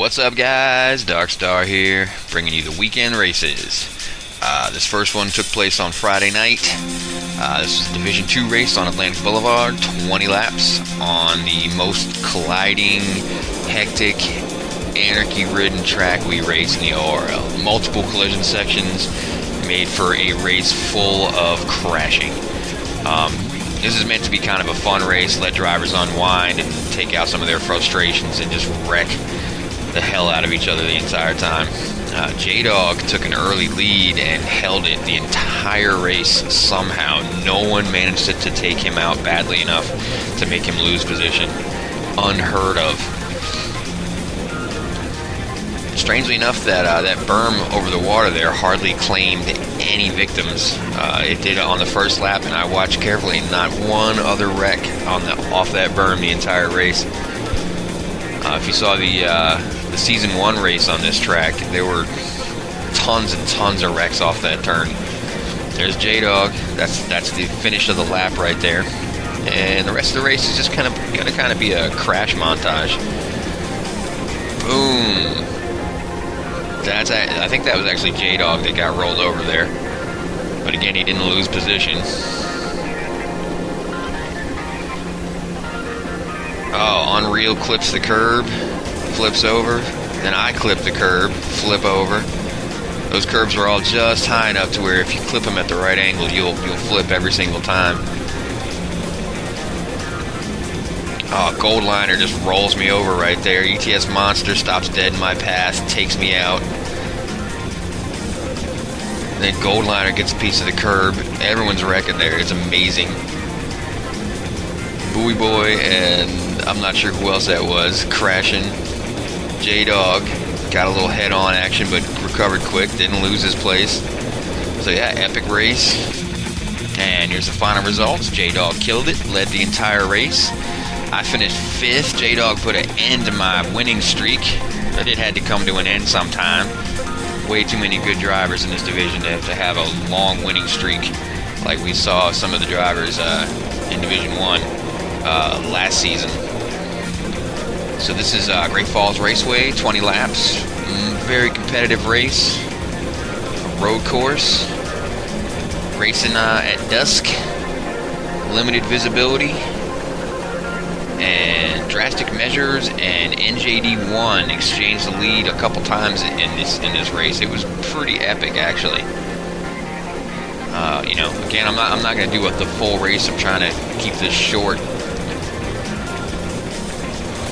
What's up, guys? Darkstar here, bringing you the weekend races. This first one took place on Friday night. This was a Division 2 race on Atlantic Boulevard, 20 laps on the most colliding, hectic, anarchy-ridden track we race in the ORL. Multiple collision sections made for a race full of crashing. This is meant to be kind of a fun race, let drivers unwind and take out some of their frustrations and just wreck the hell out of each other the entire time. J-Dog took an early lead and held it the entire race somehow. No one managed to take him out badly enough to make him lose position. Unheard of. Strangely enough, that berm over the water there hardly claimed any victims. It did on the first lap, and I watched carefully. Not one other wreck off that berm the entire race. If you saw the Season 1 race on this track, there were tons and tons of wrecks off that turn. There's J-Dog. That's the finish of the lap right there. And the rest of the race is just going to be a crash montage. Boom. I think that was actually J-Dog that got rolled over there. But again, he didn't lose position. Oh, Unreal clips the curb, flips over. Then I clip the curb, flip over. Those curbs are all just high enough to where if you clip them at the right angle, you'll flip every single time. Oh, Goldliner just rolls me over right there. ETS Monster stops dead in my path, takes me out. Then Goldliner gets a piece of the curb. Everyone's wrecking there. It's amazing. Buoy Boy and I'm not sure who else that was, crashing. J-Dog got a little head-on action, but recovered quick, didn't lose his place. So yeah, epic race. And here's the final results. J-Dog killed it, led the entire race. I finished 5th. J-Dog put an end to my winning streak, but it had to come to an end sometime. Way too many good drivers in this division to have a long winning streak like we saw some of the drivers in Division 1 last season. So this is Great Falls Raceway, 20 laps, very competitive race, road course, racing at dusk, limited visibility, and Drastic Measures and NJD1 exchanged the lead a couple times in this race. It was pretty epic, actually. Again, I'm not going to do the full race. I'm trying to keep this short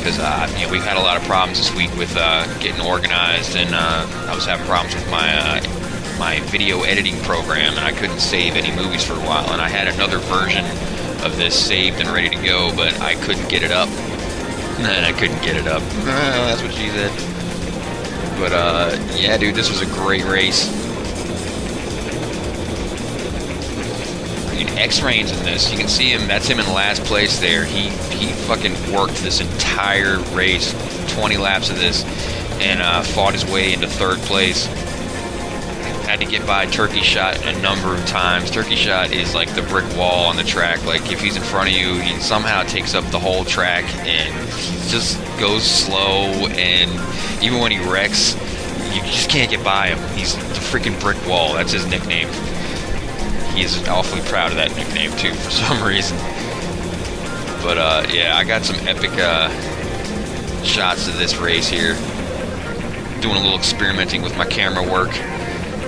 because we've had a lot of problems this week with getting organized, and I was having problems with my video editing program, and I couldn't save any movies for a while. And I had another version of this saved and ready to go, but I couldn't get it up. That's what she said. But yeah, dude, this was a great race. I mean, X-Rain's in this. You can see him. That's him in last place there. He fucking worked this entire race, 20 laps of this, and fought his way into 3rd place. Had to get by Turkey Shot a number of times. Turkey Shot is like the brick wall on the track. Like, if he's in front of you, he somehow takes up the whole track, and he just goes slow, and even when he wrecks, you just can't get by him. He's the freaking brick wall. That's his nickname. He is awfully proud of that nickname, too, for some reason. But, yeah, I got some epic shots of this race here. Doing a little experimenting with my camera work.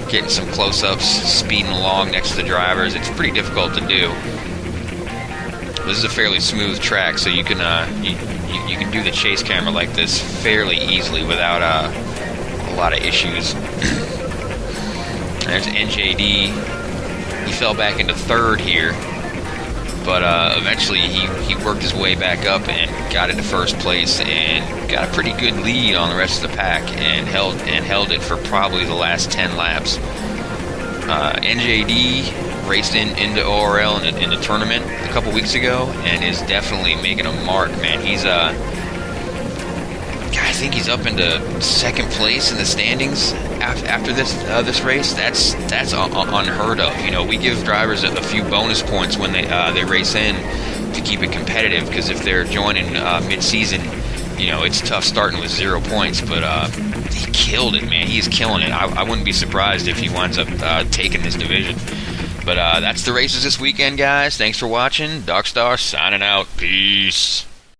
Getting some close-ups, speeding along next to the drivers. It's pretty difficult to do. This is a fairly smooth track, so you can you can do the chase camera like this fairly easily without a lot of issues. There's NJD. He fell back into 3rd here, but eventually he worked his way back up and got into 1st place and got a pretty good lead on the rest of the pack and held it for probably the last 10 laps. NJD raced into ORL in the tournament a couple weeks ago and is definitely making a mark, man. He's I think he's up into 2nd place in the standings after this race. That's unheard of. We give drivers a few bonus points when they race in to keep it competitive, because if they're joining mid-season, you know, it's tough starting with 0 points, but he killed it, man. He's killing it. I wouldn't be surprised if he winds up taking this division. But that's the races this weekend, guys. Thanks for watching. Darkstar signing out. Peace.